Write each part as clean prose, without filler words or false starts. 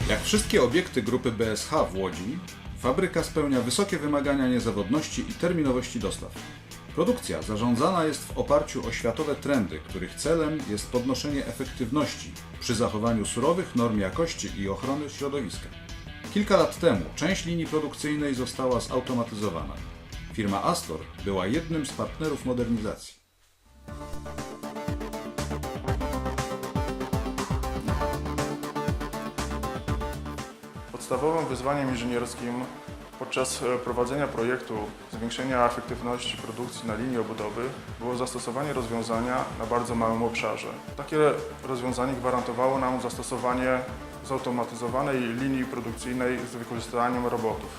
Jak wszystkie obiekty grupy BSH w Łodzi, fabryka spełnia wysokie wymagania niezawodności i terminowości dostaw. Produkcja zarządzana jest w oparciu o światowe trendy, których celem jest podnoszenie efektywności przy zachowaniu surowych norm jakości i ochrony środowiska. Kilka lat temu część linii produkcyjnej została zautomatyzowana. Firma Astor była jednym z partnerów modernizacji. Podstawowym wyzwaniem inżynierskim podczas prowadzenia projektu zwiększenia efektywności produkcji na linii obudowy było zastosowanie rozwiązania na bardzo małym obszarze. Takie rozwiązanie gwarantowało nam zastosowanie zautomatyzowanej linii produkcyjnej z wykorzystaniem robotów.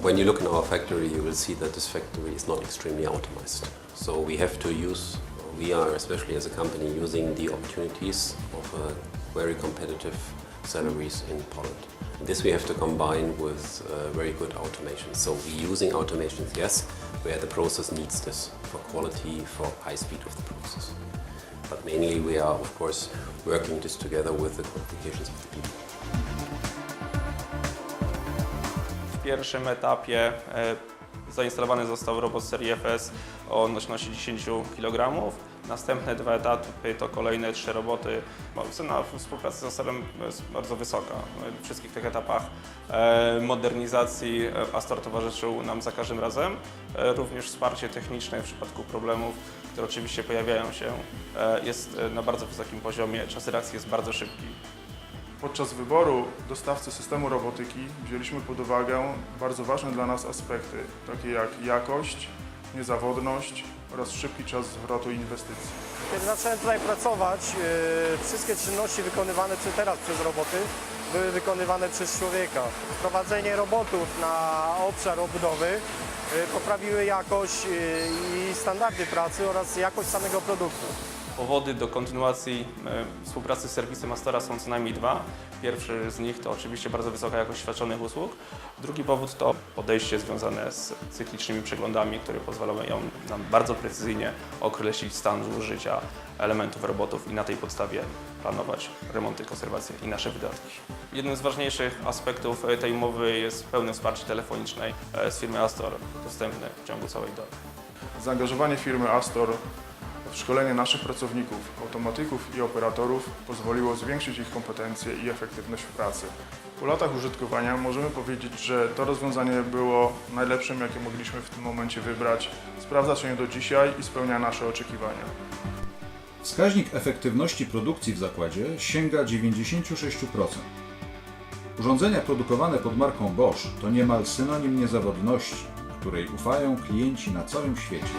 When you look in our factory, you will see that this factory is not extremely automized. So we are, especially as a company, using the opportunities of very competitive salaries in Poland. This we have to combine with very good automation. So we're using automations, yes, where the process needs this for quality, for high speed of the process. But mainly we are, of course, working this together with the qualifications of the people. W pierwszym etapie zainstalowany został robot serii FS o nośności 10 kg. Następne 2 etapy to kolejne 3 roboty. Cena współpracy z Astorem jest bardzo wysoka. W wszystkich tych etapach modernizacji Astor towarzyszył nam za każdym razem. Również wsparcie techniczne w przypadku problemów, które oczywiście pojawiają się, jest na bardzo wysokim poziomie. Czas reakcji jest bardzo szybki. Podczas wyboru dostawcy systemu robotyki wzięliśmy pod uwagę bardzo ważne dla nas aspekty, takie jak jakość, niezawodność oraz szybki czas zwrotu inwestycji. Kiedy zacząłem tutaj pracować, wszystkie czynności wykonywane teraz przez roboty były wykonywane przez człowieka. Wprowadzenie robotów na obszar obudowy poprawiły jakość i standardy pracy oraz jakość samego produktu. Powody do kontynuacji współpracy z serwisem Astora są co najmniej 2. Pierwszy z nich to oczywiście bardzo wysoka jakość świadczonych usług. Drugi powód to podejście związane z cyklicznymi przeglądami, które pozwalają nam bardzo precyzyjnie określić stan zużycia elementów robotów i na tej podstawie planować remonty, konserwacje i nasze wydatki. Jednym z ważniejszych aspektów tej umowy jest pełne wsparcie telefoniczne z firmy Astor, dostępne w ciągu całej doby. Zaangażowanie firmy Astor w szkolenie naszych pracowników, automatyków i operatorów pozwoliło zwiększyć ich kompetencje i efektywność w pracy. Po latach użytkowania możemy powiedzieć, że to rozwiązanie było najlepszym, jakie mogliśmy w tym momencie wybrać. Sprawdza się do dzisiaj i spełnia nasze oczekiwania. Wskaźnik efektywności produkcji w zakładzie sięga 96%. Urządzenia produkowane pod marką Bosch to niemal synonim niezawodności, której ufają klienci na całym świecie.